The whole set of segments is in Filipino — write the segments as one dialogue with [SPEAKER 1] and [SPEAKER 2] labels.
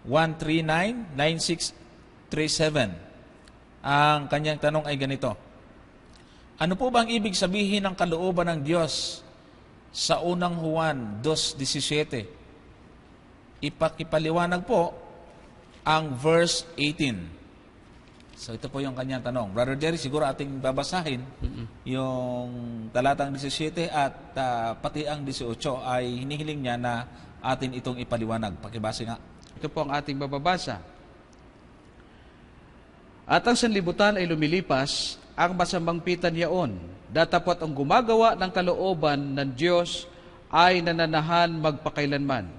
[SPEAKER 1] 139-9637. Ang kanyang tanong ay ganito: ano po bang ibig sabihin ng kalooban ng Diyos sa unang Juan 2:17? Ipakipaliwanag po ang verse 18. So ito po yung kanyang tanong. Brother Jerry, siguro ating babasahin yung talatang 17 at pati ang 18 ay hinihiling niya na atin itong ipaliwanag. Pakibase nga.
[SPEAKER 2] Ito po ang ating bababasa. At ang sanlibutan ay lumilipas, ang masamang pitan yaon. Datapot ang gumagawa ng kalooban ng Diyos ay nananahan magpakailanman.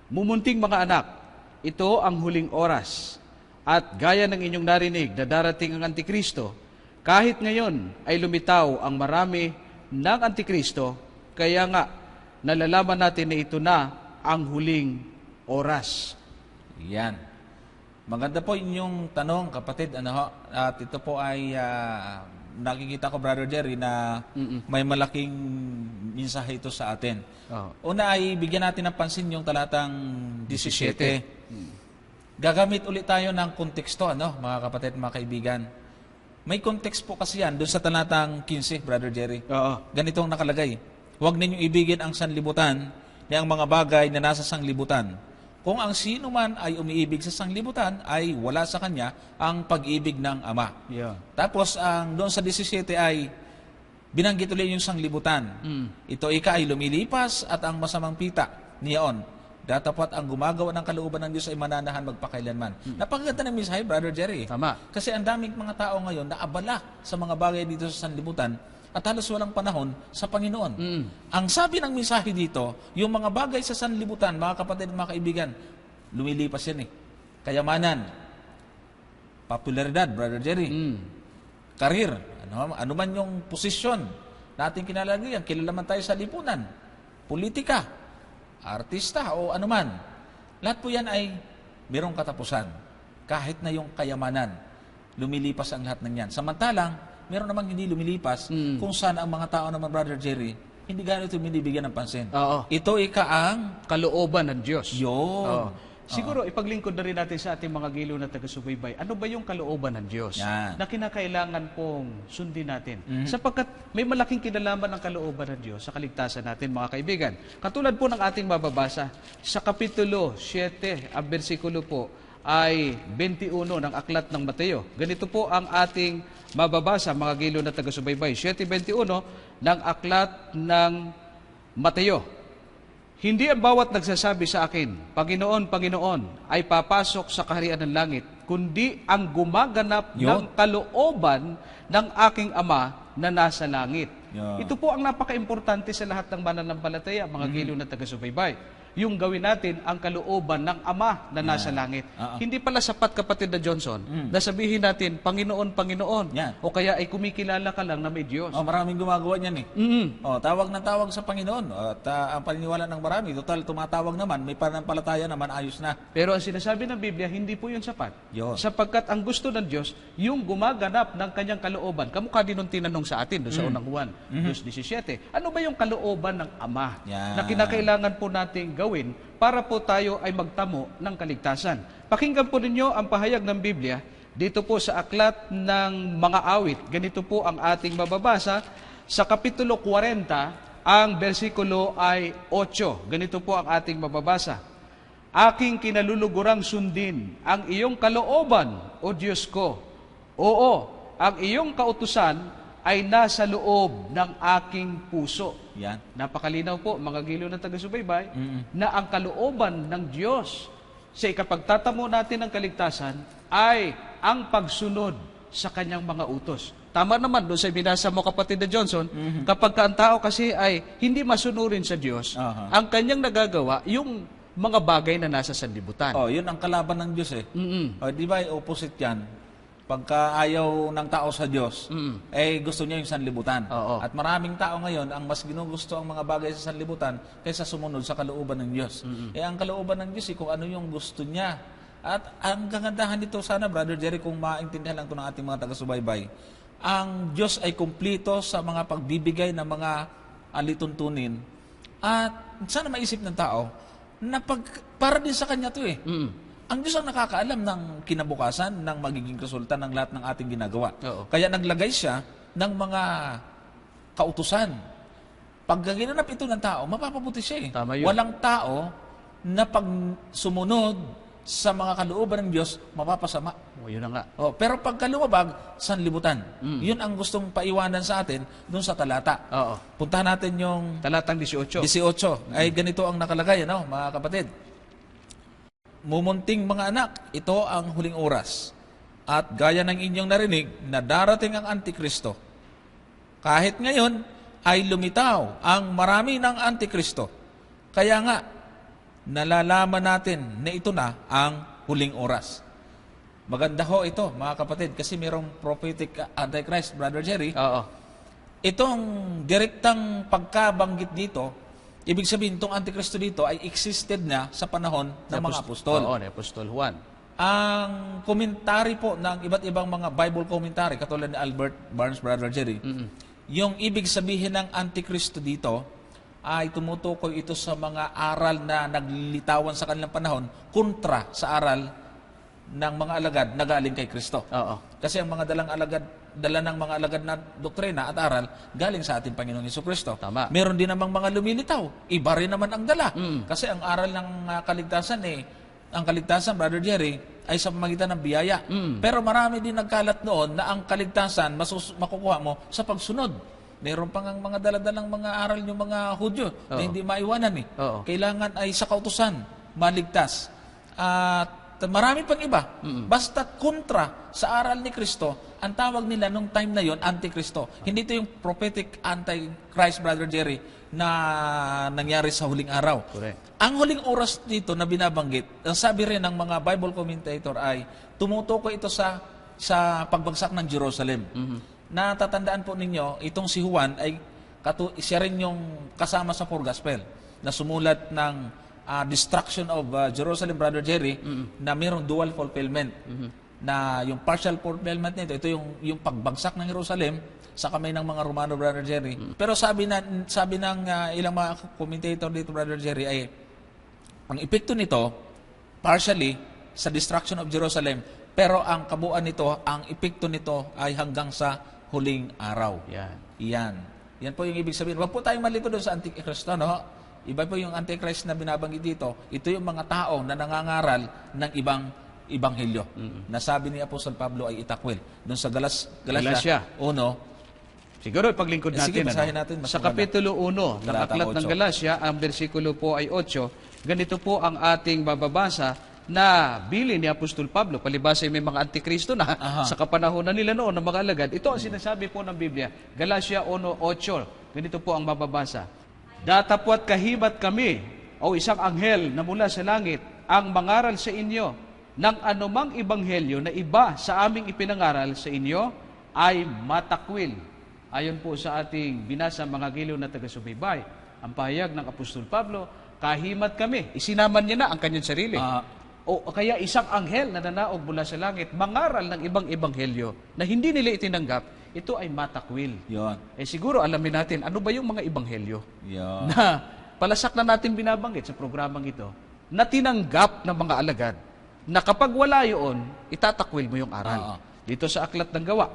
[SPEAKER 2] Mumunting mga anak, ito ang huling oras. At gaya ng inyong narinig na darating ang Antikristo, kahit ngayon ay lumitaw ang marami ng Antikristo, kaya nga nalalaman natin na ito na ang huling oras.
[SPEAKER 1] Yan. Maganda po inyong tanong, kapatid. At ito po ay nakikita ko, Brother Jerry, na may malaking mensahe ito sa atin. Una ay bigyan natin ng pansin yung talatang 17. Gagamit ulit tayo ng konteksto, mga kapatid, mga kaibigan. May context po kasi yan doon sa talatang 15, Brother Jerry. Ganitong nakalagay: huwag ninyong ibigin ang sanlibutan ni ang mga bagay na nasa sanglibutan. Kung ang sino man ay umiibig sa sanglibutan, ay wala sa kanya ang pag-ibig ng Ama. Tapos, doon sa 17 ay binanggit ulit yung sanglibutan. Ito ay lumilipas at ang masamang pita niyaon. Datapat ang gumagawa ng kalooban ng Diyos ay mananahan magpakailanman. Napakaganda ng mensahe, Brother Jerry.
[SPEAKER 2] Tama.
[SPEAKER 1] Kasi ang daming mga tao ngayon na abala sa mga bagay dito sa sanlibutan at halos walang panahon sa Panginoon. Ang sabi ng mensahe dito, yung mga bagay sa sanlibutan, mga kapatid, mga kaibigan, lumilipas yan eh. Kayamanan, popularidad, Brother Jerry, karir, ano man yung posisyon na ating kinalagyan, kilala man tayo sa lipunan, politika, artista o anuman. Lahat po yan ay mayroong katapusan. Kahit na yung kayamanan, lumilipas ang lahat ng yan. Samantalang, meron namang hindi lumilipas kung saan ang mga tao naman, Brother Jerry, hindi gano'n ito binibigyan ng pansin. Ito ang
[SPEAKER 2] kalooban ng Diyos.
[SPEAKER 1] Yun.
[SPEAKER 2] Siguro, ipaglingkod na rin natin sa ating mga giliw na taga-subaybay. Ano ba yung kalooban ng Diyos na kinakailangan pong sundin natin? Sapagkat may malaking kinalaman ng kalooban ng Diyos sa kaligtasan natin, mga kaibigan. Katulad po ng ating mababasa sa Kapitulo 7, ang versikulo po ay 21 ng Aklat ng Mateo. Ganito po ang ating mababasa, mga giliw na taga-subaybay. 7:21 ng Aklat ng Mateo. Hindi ang bawat nagsasabi sa akin, Panginoon, Panginoon, ay papasok sa kaharian ng langit, kundi ang gumaganap ng kalooban ng aking Ama na nasa langit. Ito po ang napaka-importante sa lahat ng mananampalataya, mga giliw na taga-subaybay. Yung gawin natin ang kalooban ng Ama na nasa langit. Hindi pala sapat, kapatid na Johnson, na sabihin natin, Panginoon, Panginoon. O kaya ay kumikilala ka lang na may Diyos.
[SPEAKER 1] Maraming gumagawa niyan eh. Tawag ng tawag sa Panginoon. At ang paniniwala ng marami, total tumatawag naman, may pananampalataya naman, ayos na.
[SPEAKER 2] Pero ang sinasabi ng Biblia, hindi po yun sapat. Sapagkat ang gusto ng Diyos, yung gumaganap ng kanyang kalooban. Kamukha din nung tinanong sa atin doon sa unang Juan 2:17. Ano ba yung kalooban ng Ama na kinakailangan po nating gawin para po tayo ay magtamo ng kaligtasan? Pakinggan po ninyo ang pahayag ng Biblia dito po sa Aklat ng Mga Awit. Ganito po ang ating mababasa sa Kapitulo 40, ang versikulo ay 8. Ganito po ang ating mababasa. Aking kinalulugurang sundin ang iyong kalooban, O Diyos ko. Oo, ang iyong kautusan ay nasa loob ng aking puso.
[SPEAKER 1] Yan.
[SPEAKER 2] Napakalinaw po, mga giliw ng taga-subaybay, na ang kalooban ng Diyos sa ikapagtatamo natin ng kaligtasan ay ang pagsunod sa kanyang mga utos. Tama naman doon sa binasa mo, kapatid na Johnson, kapag ang tao kasi ay hindi masunurin sa Diyos, ang kanyang nagagawa, yung mga bagay na nasa sanlibutan.
[SPEAKER 1] Yun ang kalaban ng Diyos eh. Di ba, opposite yan? Pagka ayaw ng tao sa Diyos, gusto niya yung sanlibutan. At maraming tao ngayon, ang mas ginugusto ang mga bagay sa sanlibutan kaysa sumunod sa kalooban ng Diyos. Ang kalooban ng Diyos, kung ano yung gusto niya. At ang kagandahan nito, sana, Brother Jerry, kung maintindihan lang ito ng ating mga taga-subaybay, ang Diyos ay kumplito sa mga pagbibigay ng mga alituntunin. At sana maisip ng tao, na para din sa Kanya ito eh. Ang Diyos ang nakakaalam ng kinabukasan, ng magiging resulta ng lahat ng ating ginagawa.
[SPEAKER 2] Oo.
[SPEAKER 1] Kaya naglagay siya ng mga kautusan. Pag ginanap ito ng tao, mapapabuti siya eh.
[SPEAKER 2] Tama yun.
[SPEAKER 1] Walang tao na pag sumunod sa mga kalooban ng Diyos, mapapasama.
[SPEAKER 2] O, yun na nga.
[SPEAKER 1] Pero pagka lumabag, sanlibutan. Yun ang gustong paiwanan sa atin dun sa talata.
[SPEAKER 2] Oo.
[SPEAKER 1] Puntahan natin yung
[SPEAKER 2] Talatang 18.
[SPEAKER 1] 18. Ay ganito ang nakalagay, mga kapatid. Mumunting mga anak, ito ang huling oras. At gaya ng inyong narinig na darating ang Antikristo. Kahit ngayon ay lumitaw ang marami ng Antikristo. Kaya nga, nalalaman natin na ito na ang huling oras. Maganda ho ito, mga kapatid, kasi mayroong prophetic Antichrist, Brother Jerry.
[SPEAKER 2] Oo.
[SPEAKER 1] Itong direktang pagkabanggit dito, ibig sabihin, itong Antikristo dito ay existed na sa panahon ng mga apostol.
[SPEAKER 2] Oo, ni Apostol Juan.
[SPEAKER 1] Ang komentary po ng iba't ibang mga Bible commentary, katulad ni Albert Barnes, Brother Jerry, yung ibig sabihin ng Antikristo dito, ay tumutukoy ito sa mga aral na naglilitawan sa kanilang panahon kontra sa aral ng mga alagad na galing kay Kristo.
[SPEAKER 2] Oo.
[SPEAKER 1] Kasi ang mga dala ng mga alagad na doktrina at aral galing sa ating Panginoong Jesucristo.
[SPEAKER 2] Tama.
[SPEAKER 1] Meron din namang mga lumilitaw. Iba rin naman ang dala. Kasi ang aral ng kaligtasan ang kaligtasan, Brother Jerry, ay sa pamagitan ng biyaya. Pero marami din nagkalat noon na ang kaligtasan makukuha mo sa pagsunod. Meron pang ang mga daladalang mga aral yung mga Hudyo na hindi maiwanan eh.
[SPEAKER 2] Oo.
[SPEAKER 1] Kailangan ay sa kautusan maligtas. At marami pang iba. Basta kontra sa aral ni Kristo, ang tawag nila nung time na yon Antikristo. Hindi ito yung prophetic Antichrist, Brother Jerry, na nangyari sa huling araw.
[SPEAKER 2] Correct.
[SPEAKER 1] Ang huling oras dito na binabanggit, ang sabi rin ng mga Bible commentator ay tumutukoy ito sa pagbagsak ng Jerusalem. Natatandaan po ninyo, itong si Juan ay siya rin yung kasama sa Four Gospel na sumulat ng destruction of Jerusalem, Brother Jerry, na mayroong dual fulfillment. Na yung partial fulfillment nito, ito yung pagbagsak ng Jerusalem sa kamay ng mga Romano, Brother Jerry. Pero sabi ng ilang mga commentator dito, Brother Jerry, ay ang epekto nito partially sa destruction of Jerusalem, pero ang kabuuan nito, ang epekto nito ay hanggang sa huling araw. Yan po yung ibig sabihin. Huwag po tayong malito doon sa Antikristo, no? Iba po yung Antichrist na binabanggit dito. Ito yung mga tao na nangangaral ng ibang ebanghelyo. Na sabi ni Apostol Pablo ay itakwil. Doon sa Galatia 1.
[SPEAKER 2] Siguro paglingkod natin.
[SPEAKER 1] Sige, basahin natin.
[SPEAKER 2] Sa Kapitulo 1 ng Aklat ng Galatia, ang bersikulo po ay 8. Ganito po ang ating bababasa na bilin ni Apostol Pablo, palibasa may mga Antikristo na sa kapanahonan nila noon ng mga alagad. Ito ang sinasabi po ng Biblia, Galatia 1:8. Ganito po ang mababasa. Datapwat kahibat kami, o isang anghel na mula sa langit, ang mangaral sa inyo ng anumang ebanghelyo na iba sa aming ipinangaral sa inyo ay matakwil. Ayon po sa ating binasa mga giliw na taga-subaybay, ang pahayag ng Apostol Pablo, kahimat kami. Isinaman niya na ang kanyang sarili. O kaya isang anghel na nanaog mula sa langit, mangaral ng ibang ebanghelyo na hindi nila itinanggap, ito ay matakwil. Siguro alamin natin, ano ba yung mga ebanghelyo na palasak na natin binabanggit sa programang ito, na tinanggap ng mga alagad, na kapag wala yun, itatakwil mo yung aral. Dito sa Aklat ng Gawa.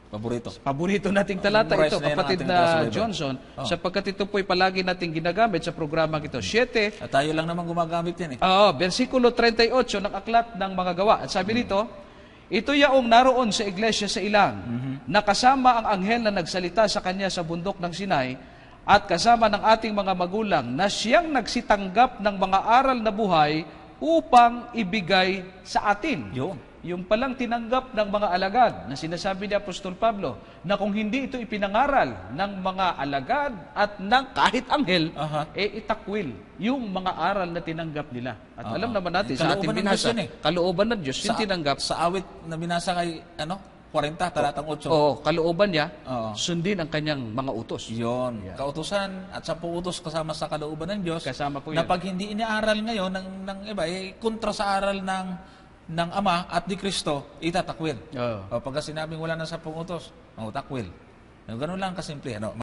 [SPEAKER 2] Paborito nating talata ito, kapatid na Johnson, sapagkat ito po'y palagi nating ginagamit sa programang ito. 7.
[SPEAKER 1] At tayo lang naman gumagamit yan eh.
[SPEAKER 2] Versikulo 38 ng Aklat ng Mga Gawa. At sabi nito, ito yaong naroon sa iglesia sa ilang, na kasama ang anghel na nagsalita sa kanya sa bundok ng Sinai, at kasama ng ating mga magulang na siyang nagsitanggap ng mga aral na buhay upang ibigay sa atin. Yung palang tinanggap ng mga alagad na sinasabi ni Apostol Pablo na kung hindi ito ipinangaral ng mga alagad at ng kahit anghel, itakwil yung mga aral na tinanggap nila. At alam naman natin sa ating binasa, kalooban ng Diyos yung tinanggap.
[SPEAKER 1] Sa awit na binasa kay 40, talatang 8.
[SPEAKER 2] Kalooban niya, sundin ang kanyang mga utos.
[SPEAKER 1] Kautusan at 10 utos kasama sa kalooban ng Diyos.
[SPEAKER 2] Kasama po
[SPEAKER 1] na
[SPEAKER 2] yun.
[SPEAKER 1] pag hindi iniaral ngayon ng iba, kontra sa aral ng Ama at ni Kristo, itatakwil. Pagka sinabing wala na 10 utos, takwil. Ganun lang kasimple.